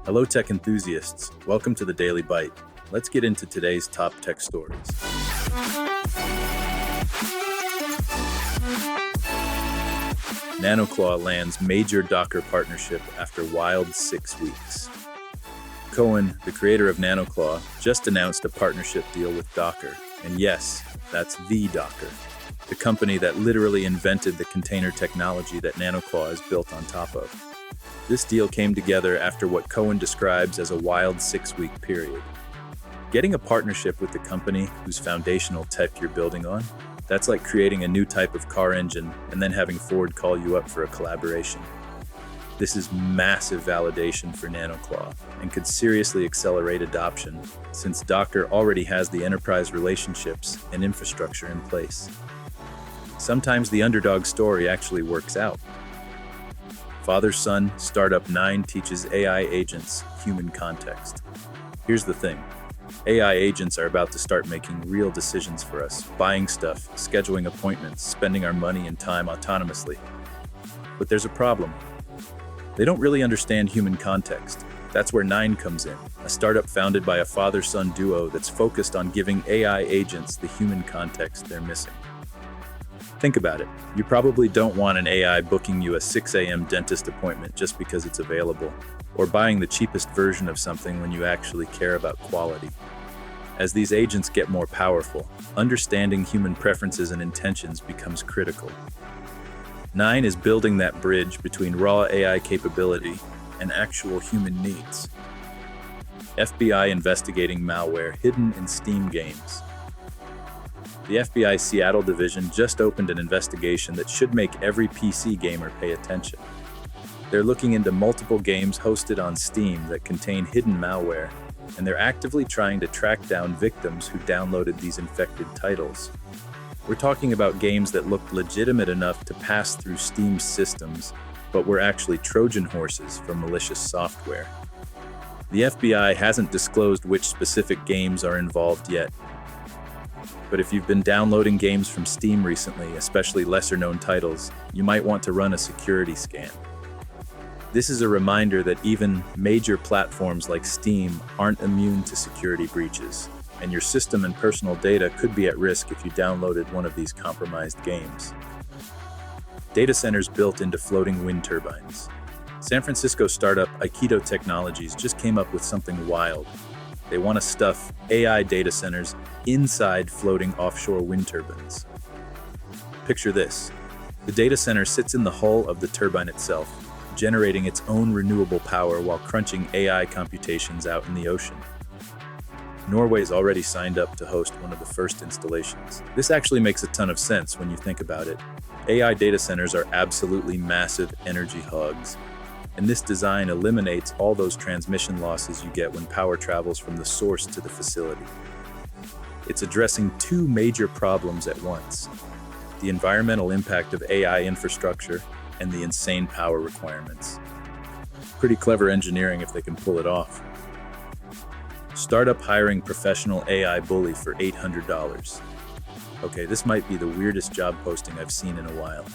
Hello, tech enthusiasts. Welcome to the Daily Byte. Let's get into today's top tech stories. NanoClaw lands major Docker partnership after wild 6 weeks. Cohen, the creator of NanoClaw, just announced a partnership deal with Docker. And yes, that's the Docker, the company that literally invented the container technology that NanoClaw is built on top of. This deal came together after what Cohen describes as a wild 6-week period. Getting a partnership with the company whose foundational tech you're building on, that's like creating a new type of car engine and then having Ford call you up for a collaboration. This is massive validation for NanoClaw and could seriously accelerate adoption since Docker already has the enterprise relationships and infrastructure in place. Sometimes the underdog story actually works out. Father-son startup Nyne teaches AI agents human context. Here's the thing. AI agents are about to start making real decisions for us, buying stuff, scheduling appointments, spending our money and time autonomously. But there's a problem. They don't really understand human context. That's where Nyne comes in, a startup founded by a father-son duo that's focused on giving AI agents the human context they're missing. Think about it. You probably don't want an AI booking you a 6 a.m. dentist appointment just because it's available, or buying the cheapest version of something when you actually care about quality. As these agents get more powerful, understanding human preferences and intentions becomes critical. Nyne is building that bridge between raw AI capability and actual human needs. FBI investigating malware hidden in Steam games. The FBI Seattle division just opened an investigation that should make every PC gamer pay attention. They're looking into multiple games hosted on Steam that contain hidden malware, and they're actively trying to track down victims who downloaded these infected titles. We're talking about games that looked legitimate enough to pass through Steam's systems, but were actually Trojan horses for malicious software. The FBI hasn't disclosed which specific games are involved yet. But if you've been downloading games from Steam recently, especially lesser-known titles, you might want to run a security scan. This is a reminder that even major platforms like Steam aren't immune to security breaches, and your system and personal data could be at risk if you downloaded one of these compromised games. Data centers built into floating wind turbines. San Francisco startup Aikido Technologies just came up with something wild. They want to stuff AI data centers inside floating offshore wind turbines. Picture this. The data center sits in the hull of the turbine itself, generating its own renewable power while crunching AI computations out in the ocean. Norway's already signed up to host one of the first installations. This actually makes a ton of sense when you think about it. AI data centers are absolutely massive energy hogs, and this design eliminates all those transmission losses you get when power travels from the source to the facility. It's addressing two major problems at once: the environmental impact of AI infrastructure and the insane power requirements. Pretty clever engineering if they can pull it off. Startup hiring professional AI bully for $800. Okay, this might be the weirdest job posting I've seen in a while.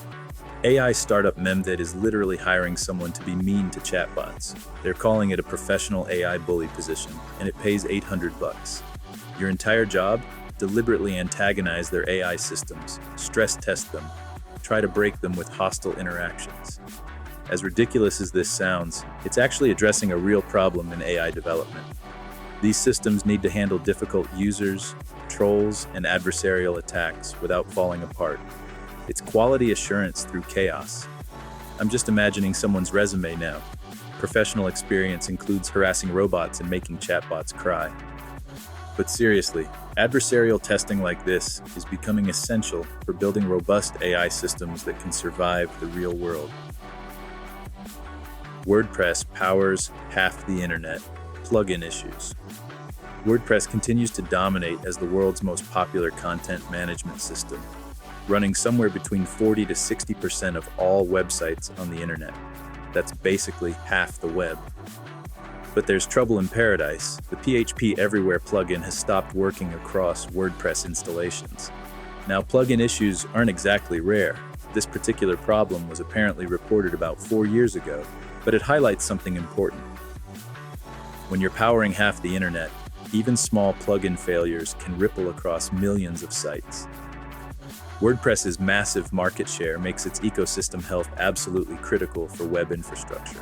AI startup Memvid is literally hiring someone to be mean to chatbots. They're calling it a professional AI bully position, and it pays $800. Your entire job? Deliberately antagonize their AI systems, stress test them, try to break them with hostile interactions. As ridiculous as this sounds, it's actually addressing a real problem in AI development. These systems need to handle difficult users, trolls, and adversarial attacks without falling apart. It's quality assurance through chaos. I'm just imagining someone's resume now. Professional experience includes harassing robots and making chatbots cry. But seriously, adversarial testing like this is becoming essential for building robust AI systems that can survive the real world. WordPress powers half the internet. Plugin issues. WordPress continues to dominate as the world's most popular content management system, running somewhere between 40 to 60% of all websites on the internet. That's basically half the web. But there's trouble in paradise. The PHP Everywhere plugin has stopped working across WordPress installations. Now, plugin issues aren't exactly rare. This particular problem was apparently reported about 4 years ago, but it highlights something important. When you're powering half the internet, even small plugin failures can ripple across millions of sites. WordPress's massive market share makes its ecosystem health absolutely critical for web infrastructure.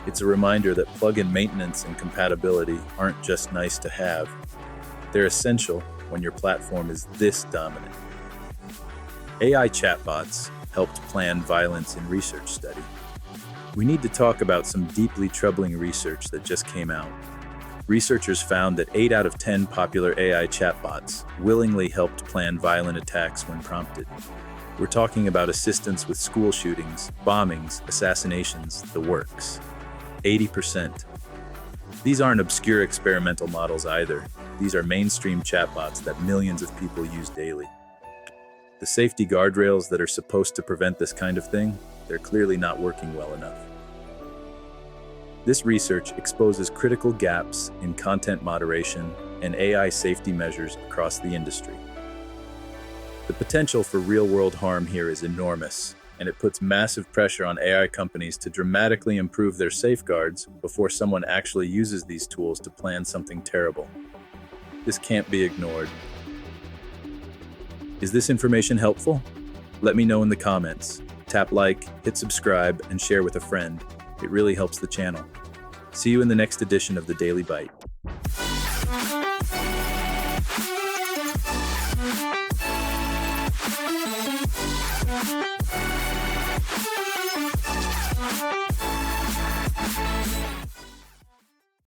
It's a reminder that plugin maintenance and compatibility aren't just nice to have. They're essential when your platform is this dominant. AI chatbots helped plan violence in research study. We need to talk about some deeply troubling research that just came out. Researchers found that 8 out of 10 popular AI chatbots willingly helped plan violent attacks when prompted. We're talking about assistance with school shootings, bombings, assassinations, the works. 80%. These aren't obscure experimental models either. These are mainstream chatbots that millions of people use daily. The safety guardrails that are supposed to prevent this kind of thing, they're clearly not working well enough. This research exposes critical gaps in content moderation and AI safety measures across the industry. The potential for real-world harm here is enormous, and it puts massive pressure on AI companies to dramatically improve their safeguards before someone actually uses these tools to plan something terrible. This can't be ignored. Is this information helpful? Let me know in the comments. Tap like, hit subscribe, and share with a friend. It really helps the channel. See you in the next edition of the Daily Byte.